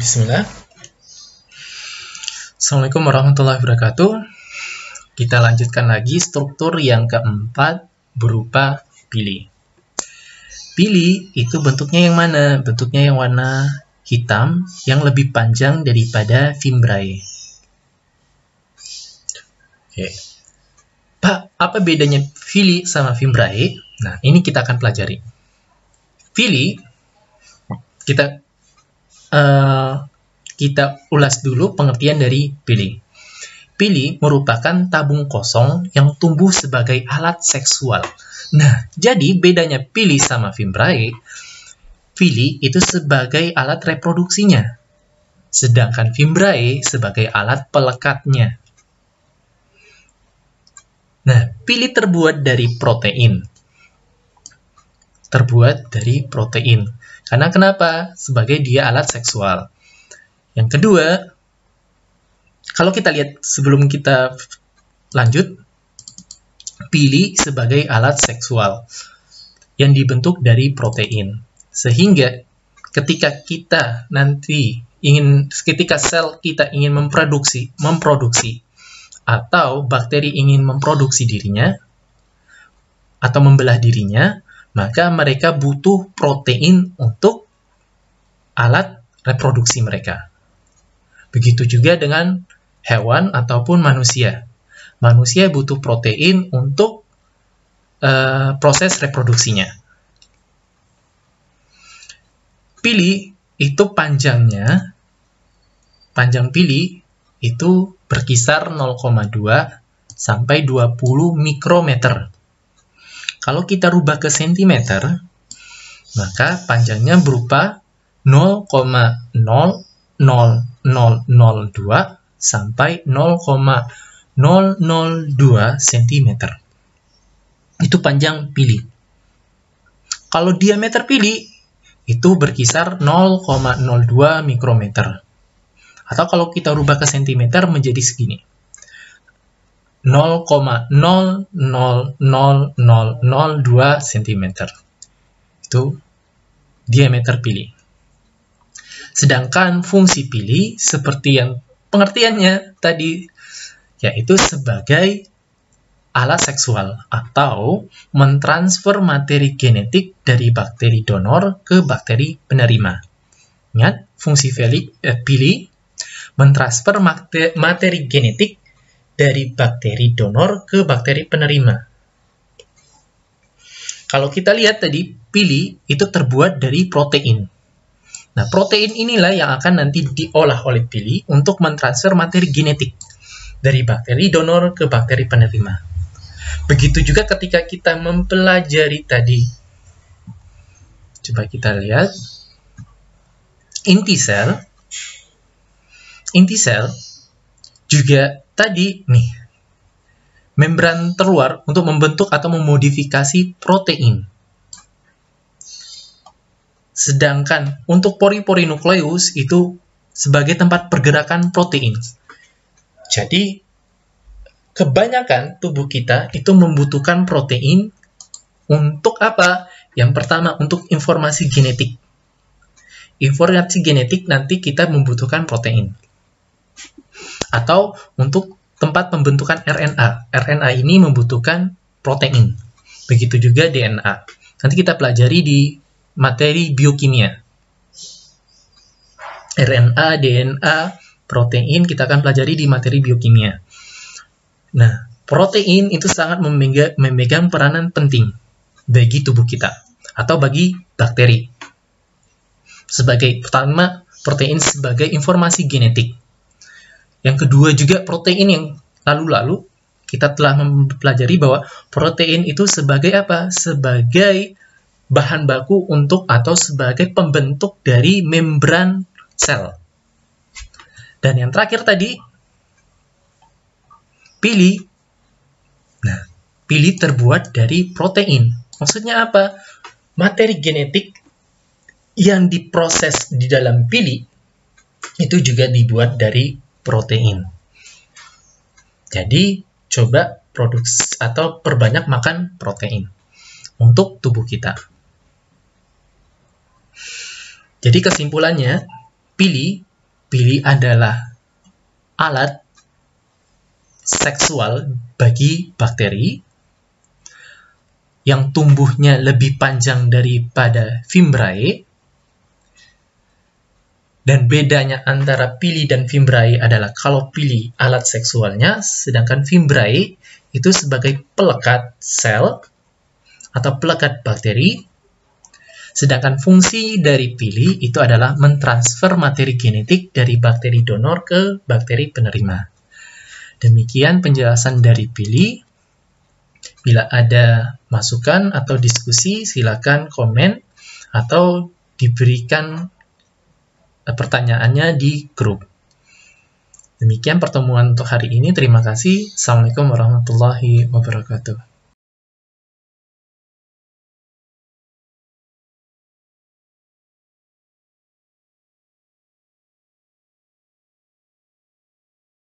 Bismillah. Assalamualaikum warahmatullahi wabarakatuh. Kita lanjutkan lagi struktur yang keempat berupa pili. Pili itu bentuknya yang mana? Bentuknya yang warna hitam yang lebih panjang daripada fimbriae. Oke. Pak, apa bedanya pili sama fimbriae? Nah, ini kita akan pelajari. Pili, kita ulas dulu pengertian dari pili. Pili merupakan tabung kosong yang tumbuh sebagai alat seksual. Nah, jadi bedanya pili sama fimbriae, pili itu sebagai alat reproduksinya, sedangkan fimbriae sebagai alat pelekatnya. Nah, pili terbuat dari protein. Karena kenapa? Sebagai dia alat seksual. Yang kedua, kalau kita lihat sebelum kita lanjut, pili sebagai alat seksual yang dibentuk dari protein. Sehingga ketika sel kita ingin memproduksi atau bakteri ingin memproduksi dirinya atau membelah dirinya, maka mereka butuh protein untuk alat reproduksi mereka. Begitu juga dengan hewan ataupun manusia. Manusia butuh protein untuk proses reproduksinya. Pili itu panjang pili itu berkisar 0,2 sampai 20 mikrometer. Kalau kita rubah ke sentimeter, maka panjangnya berupa 0,0002 sampai 0,002 cm. Itu panjang pili. Kalau diameter pili, itu berkisar 0,02 mikrometer. Atau kalau kita rubah ke sentimeter menjadi segini. 0,00002 cm. Itu diameter pili. Sedangkan fungsi pili seperti yang pengertiannya tadi, yaitu sebagai alat seksual atau mentransfer materi genetik dari bakteri donor ke bakteri penerima. Ingat, fungsi pili mentransfer materi genetik dari bakteri donor ke bakteri penerima. Kalau kita lihat tadi, pili itu terbuat dari protein. Nah, protein inilah yang akan nanti diolah oleh pili untuk mentransfer materi genetik dari bakteri donor ke bakteri penerima. Begitu juga ketika kita mempelajari tadi. Coba kita lihat. Inti sel juga tadi nih, membran terluar untuk membentuk atau memodifikasi protein. Sedangkan untuk pori-pori nukleus itu sebagai tempat pergerakan protein. Jadi, kebanyakan tubuh kita itu membutuhkan protein untuk apa? Yang pertama, untuk informasi genetik. Informasi genetik nanti kita membutuhkan protein. Atau untuk tempat pembentukan RNA. RNA ini membutuhkan protein. Begitu juga DNA. Nanti kita pelajari di materi biokimia. RNA, DNA, protein kita akan pelajari di materi biokimia. Nah, protein itu sangat memegang peranan penting bagi tubuh kita atau bagi bakteri. Sebagai pertama, protein sebagai informasi genetik. Yang kedua juga protein yang lalu-lalu kita telah mempelajari bahwa protein itu sebagai apa? Sebagai bahan baku untuk atau sebagai pembentuk dari membran sel. Dan yang terakhir tadi, pili. Nah, pili terbuat dari protein. Maksudnya apa? Materi genetik yang diproses di dalam pili itu juga dibuat dari protein. Jadi, coba produksi atau perbanyak makan protein untuk tubuh kita. Jadi kesimpulannya, pili pili adalah alat seksual bagi bakteri yang tumbuhnya lebih panjang daripada fimbriae, dan bedanya antara pili dan fimbriae adalah kalau pili alat seksualnya, sedangkan fimbriae itu sebagai pelekat sel atau pelekat bakteri, sedangkan fungsi dari pili itu adalah mentransfer materi genetik dari bakteri donor ke bakteri penerima. Demikian penjelasan dari pili. Bila ada masukan atau diskusi, silakan komen atau diberikan pertanyaannya di grup. Demikian pertemuan untuk hari ini. Terima kasih. Assalamualaikum warahmatullahi wabarakatuh.